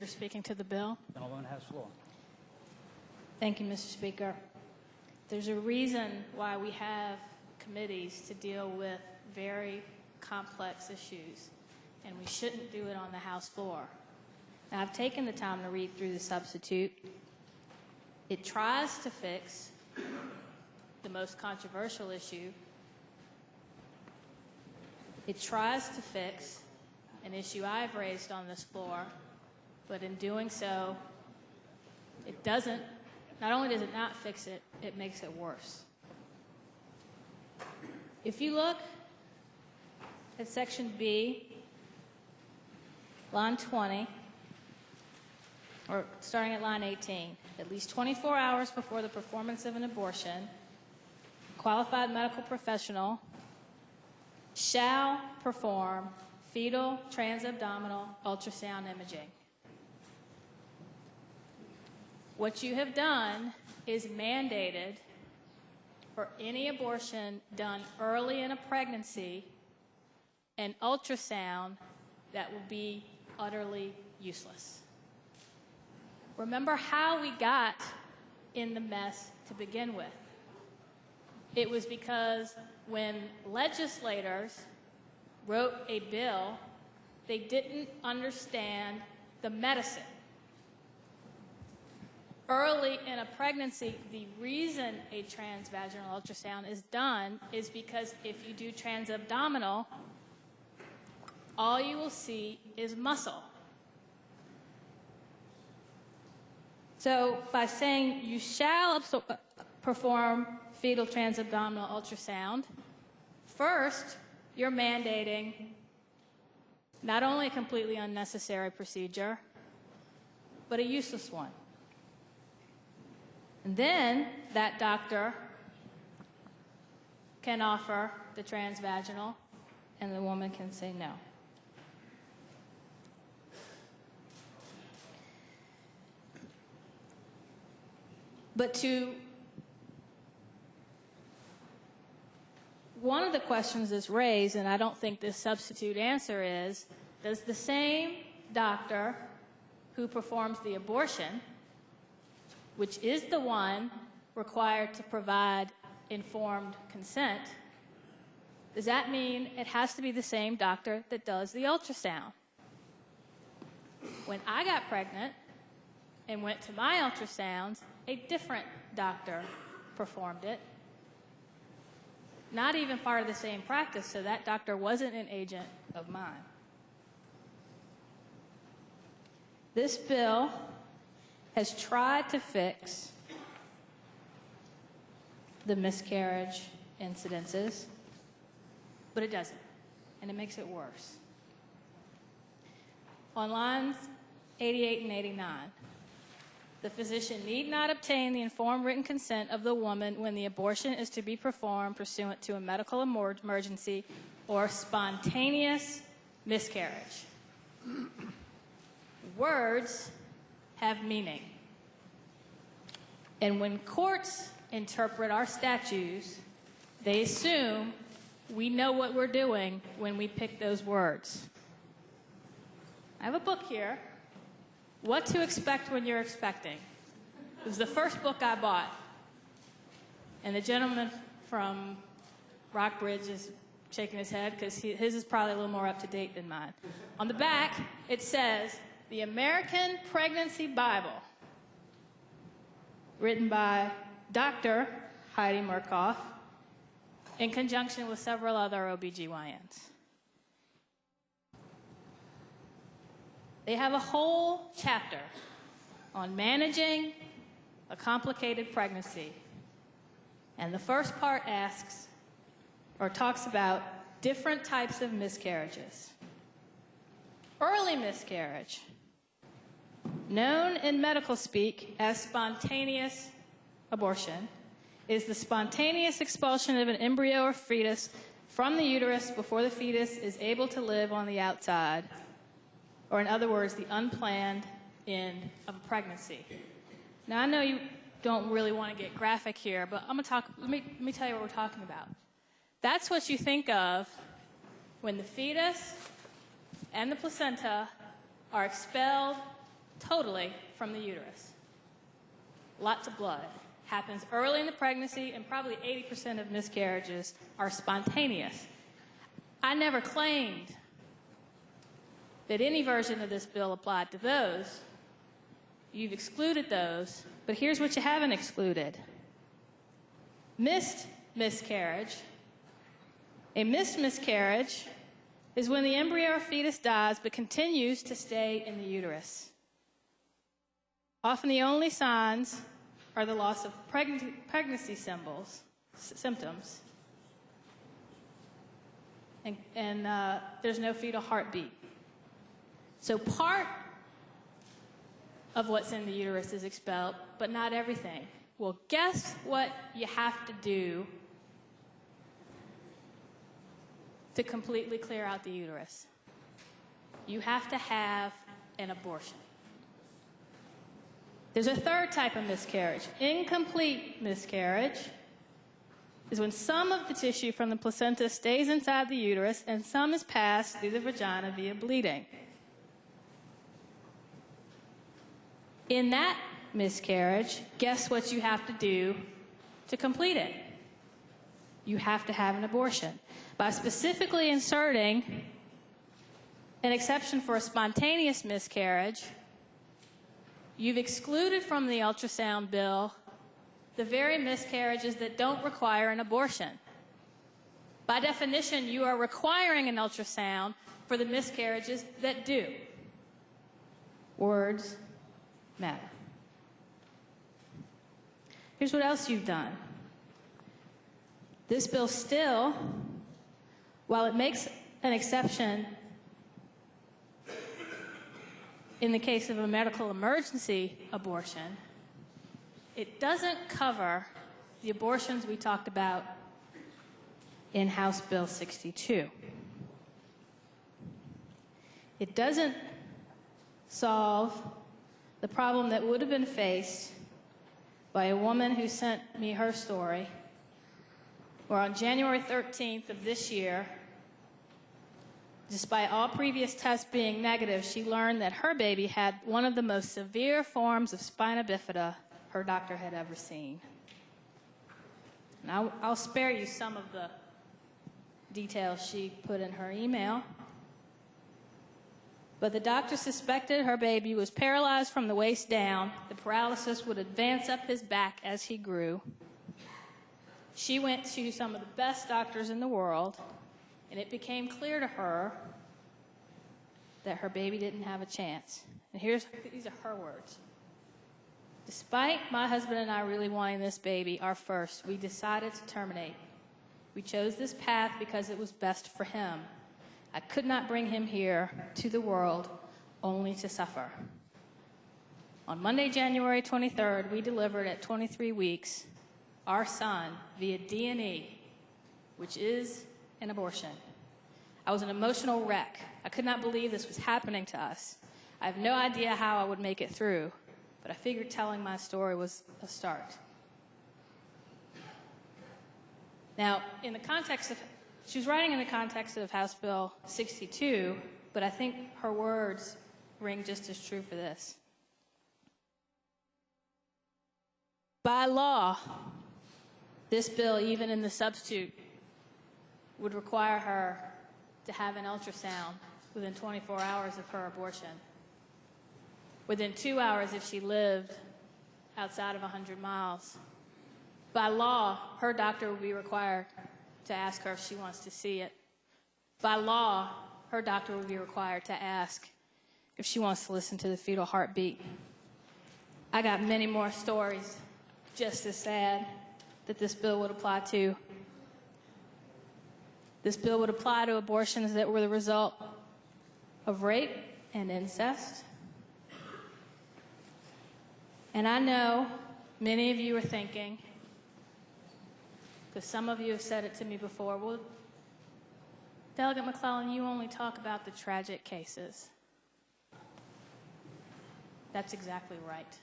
Speaking to the bill. Gentleman has floor. Thank you, Mr. Speaker. There's a reason why we have committees to deal with very complex issues, and we shouldn't do it on the House floor. Now, I've taken the time to read through the substitute. It tries to fix the most controversial issue. It tries to fix an issue I've raised on this floor, but in doing so, it doesn't, not only does it not fix it, it makes it worse. If you look at Section B, line 20, or starting at line 18, at least 24 hours before the performance of an abortion, a qualified medical professional shall perform fetal transabdominal ultrasound imaging. What you have done is mandated for any abortion done early in a pregnancy an ultrasound that will be utterly useless. Remember how we got in the mess to begin with. It was because when legislators wrote a bill, they didn't understand the medicine. Early in a pregnancy, the reason a transvaginal ultrasound is done is because if you do transabdominal, all you will see is muscle. So by saying you shall perform fetal transabdominal ultrasound, first, you're mandating not only a completely unnecessary procedure, but a useless one. And then that doctor can offer the transvaginal, and the woman can say no. But one of the questions that's raised, and I don't think this substitute answer is, does the same doctor who performs the abortion, which is the one required to provide informed consent, does that mean it has to be the same doctor that does the ultrasound? When I got pregnant and went to my ultrasounds, a different doctor performed it. Not even part of the same practice, so that doctor wasn't an agent of mine. This bill has tried to fix the miscarriage incidences, but it doesn't, and it makes it worse. On lines 88 and 89, the physician need not obtain the informed written consent of the woman when the abortion is to be performed pursuant to a medical emergency or spontaneous miscarriage. Words have meaning. And when courts interpret our statutes, they assume we know what we're doing when we pick those words. I have a book here, What to Expect When You're Expecting. It was the first book I bought. And the gentleman from Rockbridge is shaking his head because his is probably a little more up to date than mine. On the back, it says, The American Pregnancy Bible, written by Dr. Heidi Murkoff in conjunction with several other OBGYNs. They have a whole chapter on managing a complicated pregnancy. And the first part asks, or talks about, different types of miscarriages. Early miscarriage, known in medical speak as spontaneous abortion, is the spontaneous expulsion of an embryo or fetus from the uterus before the fetus is able to live on the outside, or in other words, the unplanned end of a pregnancy. Now, I know you don't really want to get graphic here, but I'm going to talk. Let me tell you what we're talking about. That's what you think of when the fetus and the placenta are expelled totally from the uterus. Lots of blood. Happens early in the pregnancy, and probably 80% of miscarriages are spontaneous. I never claimed that any version of this bill applied to those. You've excluded those, but here's what you haven't excluded. Missed miscarriage. A missed miscarriage is when the embryo or fetus dies but continues to stay in the uterus. Often the only signs are the loss of pregnancy symptoms, and there's no fetal heartbeat. So part of what's in the uterus is expelled, but not everything. Well, guess what you have to do to completely clear out the uterus? You have to have an abortion. There's a third type of miscarriage. Incomplete miscarriage is when some of the tissue from the placenta stays inside the uterus and some is passed through the vagina via bleeding. In that miscarriage, guess what you have to do to complete it? You have to have an abortion. By specifically inserting an exception for a spontaneous miscarriage, you've excluded from the ultrasound bill the very miscarriages that don't require an abortion. By definition, you are requiring an ultrasound for the miscarriages that do. Words matter. Here's what else you've done. This bill still, while it makes an exception in the case of a medical emergency abortion, it doesn't cover the abortions we talked about in House Bill 62. It doesn't solve the problem that would have been faced by a woman who sent me her story, where on January 13th of this year, despite all previous tests being negative, she learned that her baby had one of the most severe forms of spina bifida her doctor had ever seen. And I'll spare you some of the details she put in her email. But the doctor suspected her baby was paralyzed from the waist down. The paralysis would advance up his back as he grew. She went to some of the best doctors in the world, and it became clear to her that her baby didn't have a chance. And these are her words. Despite my husband and I really wanting this baby, our first, we decided to terminate. We chose this path because it was best for him. I could not bring him here to the world only to suffer. On Monday, January 23rd, we delivered at 23 weeks our son via D&E, which is an abortion. I was an emotional wreck. I could not believe this was happening to us. I have no idea how I would make it through, but I figured telling my story was a start. Now, she was writing in the context of House Bill 62, but I think her words ring just as true for this. By law, this bill, even in the substitute, would require her to have an ultrasound within 24 hours of her abortion. Within 2 hours if she lived outside of 100 miles. By law, her doctor would be required to ask her if she wants to see it. By law, her doctor would be required to ask if she wants to listen to the fetal heartbeat. I got many more stories just as sad that this bill would apply to. This bill would apply to abortions that were the result of rape and incest. And I know many of you are thinking, because some of you have said it to me before, well, Delegate McClellan, you only talk about the tragic cases. That's exactly right.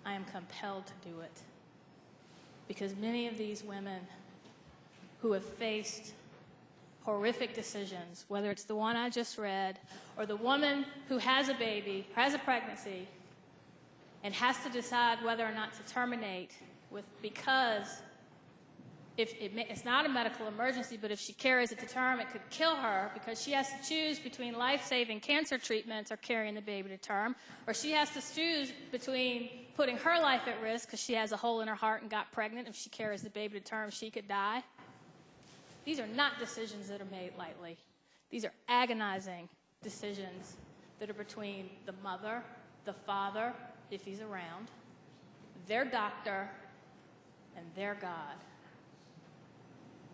I am compelled to do it. Because many of these women who have faced horrific decisions, whether it's the one I just read or the woman who has a baby, has a pregnancy, and has to decide whether or not to terminate because it's not a medical emergency, but if she carries it to term, it could kill her because she has to choose between life-saving cancer treatments or carrying the baby to term, or she has to choose between putting her life at risk because she has a hole in her heart and got pregnant. If she carries the baby to term, she could die. These are not decisions that are made lightly. These are agonizing decisions that are between the mother, the father, if he's around, their doctor, and their God.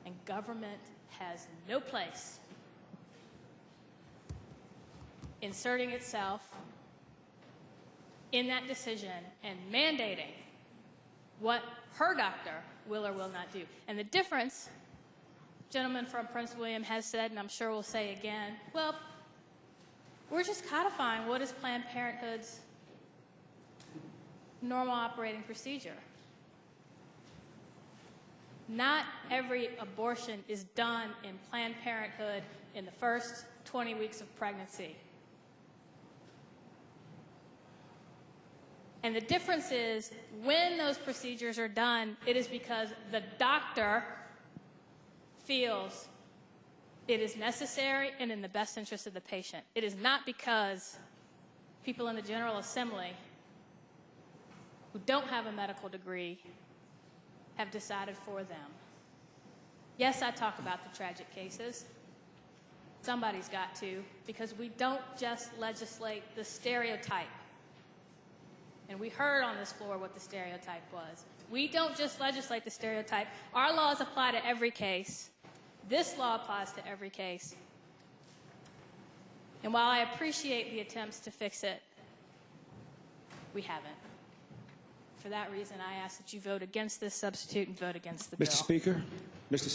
And government has no place inserting itself in that decision and mandating what her doctor will or will not do. And the difference, gentleman from Prince William has said, and I'm sure will say again, well, we're just codifying what is Planned Parenthood's normal operating procedure. Not every abortion is done in Planned Parenthood in the first 20 weeks of pregnancy. And the difference is, when those procedures are done, it is because the doctor feels it is necessary and in the best interest of the patient. It is not because people in the General Assembly who don't have a medical degree have decided for them. Yes, I talk about the tragic cases. Somebody's got to, because we don't just legislate the stereotype. And we heard on this floor what the stereotype was. We don't just legislate the stereotype. Our laws apply to every case. This law applies to every case. And while I appreciate the attempts to fix it, we haven't. For that reason, I ask that you vote against this substitute and vote against the bill. Mr. Speaker,